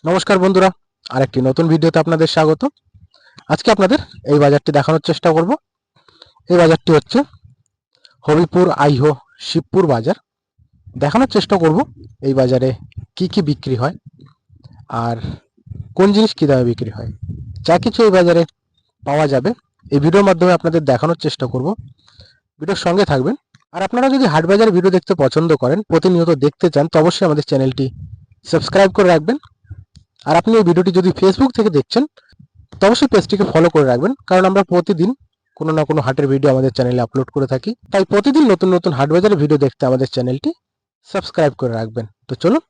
নমস্কার বন্ধুরা, আরেকটি নতুন ভিডিওতে আপনাদের স্বাগত। আজকে আপনাদের এই বাজারটি দেখানোর চেষ্টা করব। এই বাজারটি হচ্ছে হবিপুর আইহো শিবপুর বাজার। দেখানোর চেষ্টা করব এই বাজারে কি কি বিক্রি হয় আর কোন জিনিস কী দামে বিক্রি হয়। যা কিছু এই বাজারে পাওয়া যাবে এই ভিডিওর মাধ্যমে আপনাদের দেখানোর চেষ্টা করব। ভিডিওর সঙ্গে থাকবেন। আর আপনারা যদি হাট বাজার ভিডিও দেখতে পছন্দ করেন, প্রতিনিয়ত দেখতে চান, তো অবশ্যই আমাদের চ্যানেলটি সাবস্ক্রাইব করে রাখবেন। আর আপনি এই ভিডিওটি যদি ফেসবুক থেকে দেখছেন, তো অবশ্যই পেজটিকে ফলো করে রাখবেন, কারণ আমরা প্রতিদিন কোনো না কোনো হাটের ভিডিও আমাদের চ্যানেলে আপলোড করে থাকি। তাই প্রতিদিন নতুন নতুন হাট বাজারের ভিডিও দেখতে আমাদের চ্যানেলটি সাবস্ক্রাইব করে রাখবেন। তো চলুন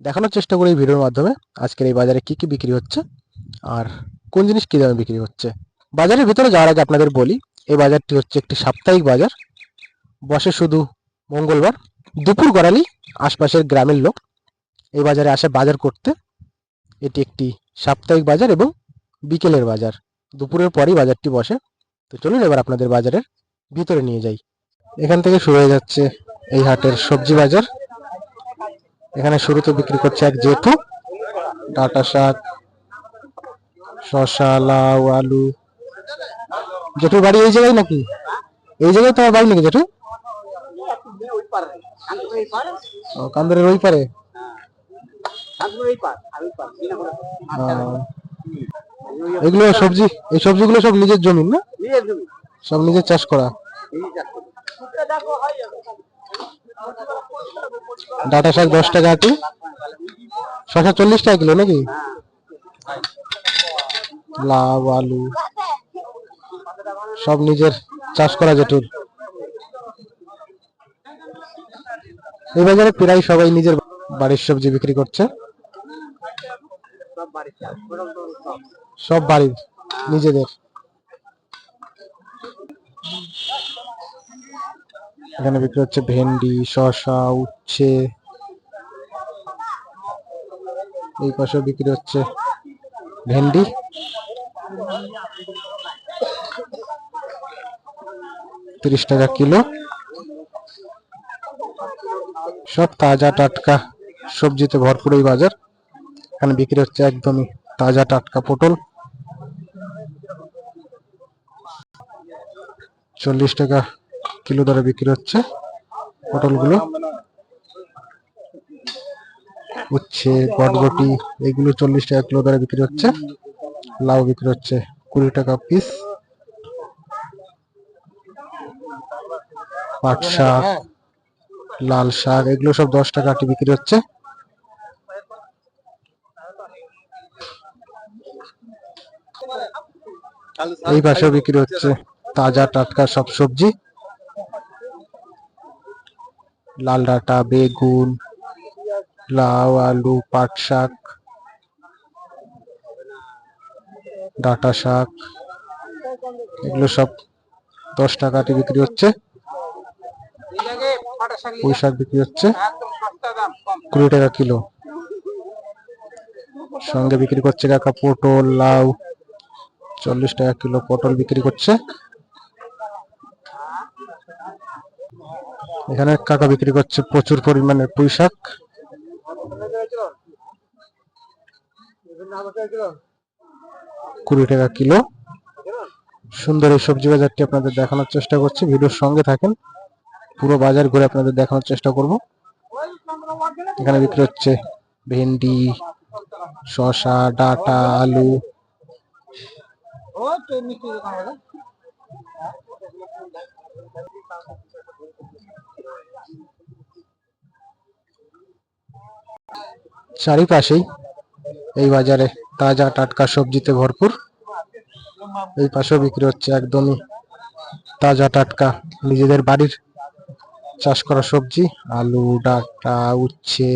দেখানোর চেষ্টা করি এই ভিডিওর মাধ্যমে আজকের এই বাজারে কি কি বিক্রি হচ্ছে আর কোন জিনিস কী দামে বিক্রি হচ্ছে। বাজারের ভিতরে যাওয়ার আগে আপনাদের বলি, এই বাজারটি হচ্ছে একটি সাপ্তাহিক বাজার, বসে শুধু মঙ্গলবার। দুপুর গড়ালি আশপাশের গ্রামের লোক এই বাজারে আসে বাজার করতে। এটি একটি সাপ্তাহিক বাজার এবং বিকেলের বাজার, দুপুরের পরই বাজারটি বসে। তো চলুন এবার আপনাদের বাজারের ভিতরে নিয়ে যাই। এখান থেকে শুরু হয়ে যাচ্ছে এই হাটের সবজি বাজার। এখানে শুরুতে বিক্রি করছে এক জেঠু ডাঁটা শাক, শসা, লাউ, আলু। জেঠুর বাড়ি এই জায়গায় নাকি? এই জায়গায় তোমার বাড়ি নাকি জেঠু? কান্দরের ওই পারে। এগুলো সবজি, এই সবজিগুলো সব নিজের জমি না? সব নিজের চাষ করা। ডাঁটা শাক 10 টাকা আটি, শসা 40 টাকা কিলো নাকি? লাউ, আলু সব নিজের চাষ করা জেঠুর। এই বাজারে প্রায় সবাই নিজের বাড়ির সবজি বিক্রি করছে, সব বাড়ির নিজেদের। এখানে বিক্রি হচ্ছে ভেন্ডি, শসা, উচ্ছে। এই পাশে বিক্রি হচ্ছে ভেন্ডি, 30 টাকা কিলো। সব তাজা টাটকা সবজিতে ভরপুর এই বাজার। এখানে বিক্রি হচ্ছে একদমই তাজা টাটকা পটল, 40 টাকা কিলো দরে বিক্রি হচ্ছে পটলগুলো। উচ্ছে, বটবটি এগুলো 40 টাকা কিলো দরে বিক্রি হচ্ছে। লাউ বিক্রি হচ্ছে 20 টাকা পিস। পাট শাক, লাল শাক এগুলো সব 10 টাকা আটি বিক্রি হচ্ছে। এই পাশেও বিক্রি হচ্ছে তাজা টাটকা সব সবজি, লাল ডাঁটা, বেগুন, লাউ, আলু, পাট শাক, ডাঁটা শাক এগুলো সব 10 টাকা আটি বিক্রি হচ্ছে। পুঁই শাক বিক্রি হচ্ছে 20 টাকা কিলো। সঙ্গে বিক্রি করছে কাকা পটল, লাউ, 40 টাকা কিলো পটল বিক্রি করছে। এখানে কাকা বিক্রি করছে প্রচুর পরিমাণে পুঁই শাক, 20 টাকা কিলো। সুন্দর এই সবজি বাজারটি আপনাদের দেখানোর চেষ্টা করছি, ভিডিওর সঙ্গে থাকেন, পুরো বাজার ঘুরে আপনাদের দেখানোর চেষ্টা করব। এখানে বিক্রি হচ্ছে ভেন্ডি, শসা, ডাঁটা, আলু। চারিপাশেই এই বাজারে তাজা টাটকা সবজিতে ভরপুর। এই পাশেও বিক্রি হচ্ছে একদমই তাজা টাটকা নিজেদের বাড়ির চাষ করা সবজি, আলু, ডাঁটা, উচ্ছে,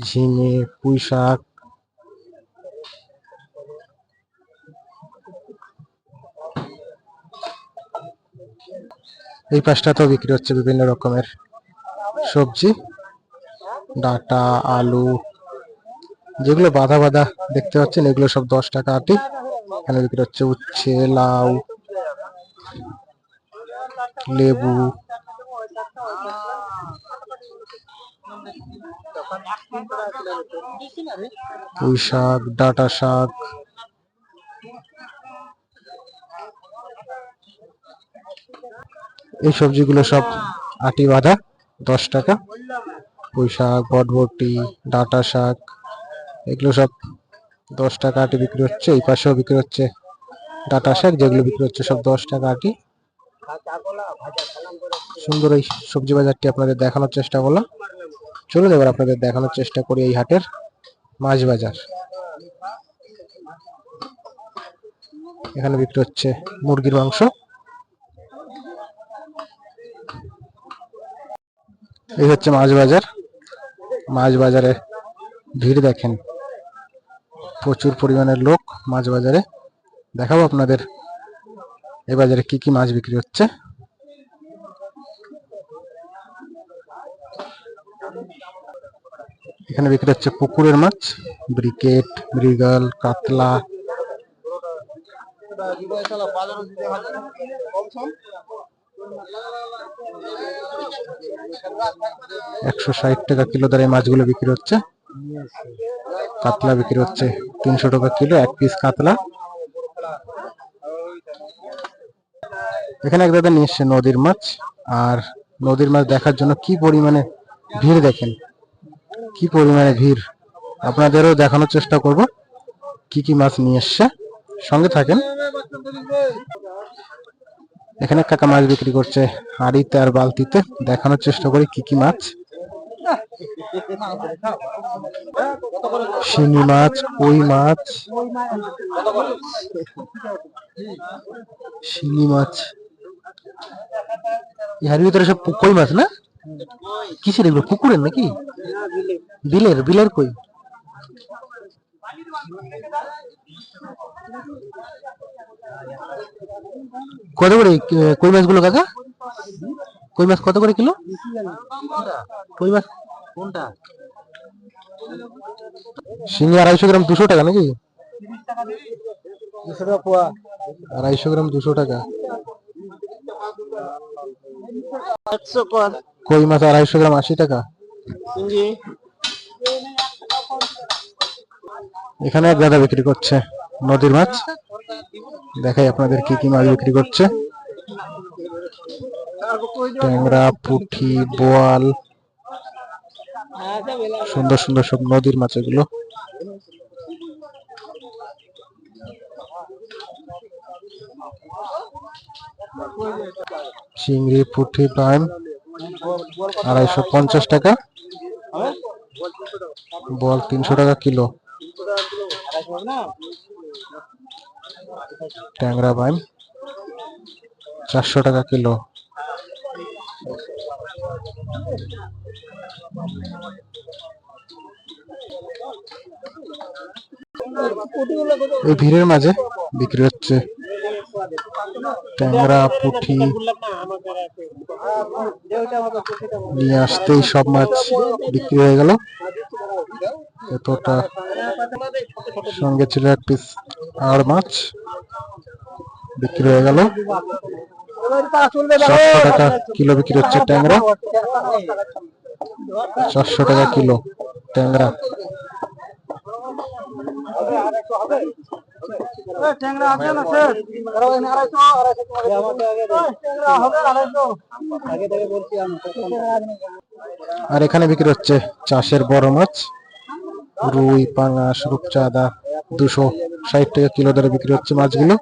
ঝিঙে, পুঁই শাক। এই পাশটাতেও বিক্রি হচ্ছে বিভিন্ন রকমের সবজি, ডাঁটা, আলু যেগুলো বাঁধা বাঁধা দেখতে পাচ্ছেন এগুলো সব 10 টাকা আটি। এখানে বিক্রি হচ্ছে উচ্ছে, লাউ, লেবু, পুঁই শাক, ডাঁটা শাক, এই সবজিগুলো সব আটি বাঁধা 10 টাকা। পুঁই শাক, বটবটি, ডাঁটা শাক এগুলো সব 10 টাকা আটি বিক্রি হচ্ছে। এই পাশেও বিক্রি হচ্ছে ডাঁটা শাক, যেগুলো বিক্রি হচ্ছে সব 10 টাকা আটি। সুন্দর এই সবজি বাজারটি আপনাদের দেখানোর চেষ্টা করলাম। চলুন এবার আপনাদের দেখানোর চেষ্টা করি এই হাটের মাছ বাজার। এখানে বিক্রি হচ্ছে মুরগির মাংস। এই হচ্ছে মাছ বাজার। মাছ বাজারে ভিড় দেখেন, প্রচুর পরিমাণের লোক মাছ বাজারে। দেখাবো আপনাদের এই বাজারে কি কি মাছ বিক্রি হচ্ছে। এখানে বিক্রি হচ্ছে পুকুরের মাছ, ব্রিকেট, মৃগেল, কাতলা। $160 কিলো দরে মাছগুলো বিক্রি হচ্ছে। কাতলা বিক্রি হচ্ছে 300 টাকা কিলো, এক পিস কাতলা। এখানে এক দাদা নিয়ে এসছে নদীর মাছ, আর নদীর মাছ দেখার জন্য কি পরিমাণে ভিড় দেখেন, কি পরিমাণে ভিড়। আপনাদেরও দেখানোর চেষ্টা করব কি কি মাছ নিয়ে এসছে, সঙ্গে থাকেন। এখানে কাকা মাছ বিক্রি করছে হাঁড়িতে আর বালতিতে, দেখানোর চেষ্টা করি কি কি মাছ। শিঙি মাছ, কই মাছ, শিঙি মাছ। এর ভিতরে সব কই মাছ না? কিসের এগুলো, পুকুরের নাকি বিলের? বিলের কই? কত করে কই মাছগুলো কাকা? কই মাছ কত করে কিলো? কই মাছ কোনটা? শিঙি 250 গ্রাম 200 টাকা নাকি? 200 টাকা পোয়া। 250 গ্রাম 200 টাকা। কই মাছ 250 গ্রাম 80 টাকা। এখানে এক দাদা বিক্রি করছে নদীর মাছ, দেখাই আপনাদের কি কি মাছ বিক্রি করছে। ট্যাংরা, পুঁটি, বোয়াল, সুন্দর সুন্দর সব নদীর মাছ এগুলো। চিংড়ি, পুঁটি, প্রাইম 250 টাকা। বোয়াল 300 টাকা কিলো। ট্যাংরা বাইম 400 টাকা কিলো। এই ভিড়ের মাঝে বিক্রি হচ্ছে ট্যাংরা, পুঁটি। নিয়ে আসতেই সব মাছ বিক্রি হয়ে গেল। এতটা সঙ্গে ছিল এক পিস আর মাছ, বিক্রি হয়ে গেল। 400 টাকা কিলো বিক্রি হচ্ছে ট্যাংরা, 400 টাকা কিলো ট্যাংরা। আর এখানে বিক্রি হচ্ছে চাষের বড় মাছ, রুই, পাঙাশ, রূপচাঁদা 260 টাকা কিলো দরে বিক্রি হচ্ছে মাছগুলো।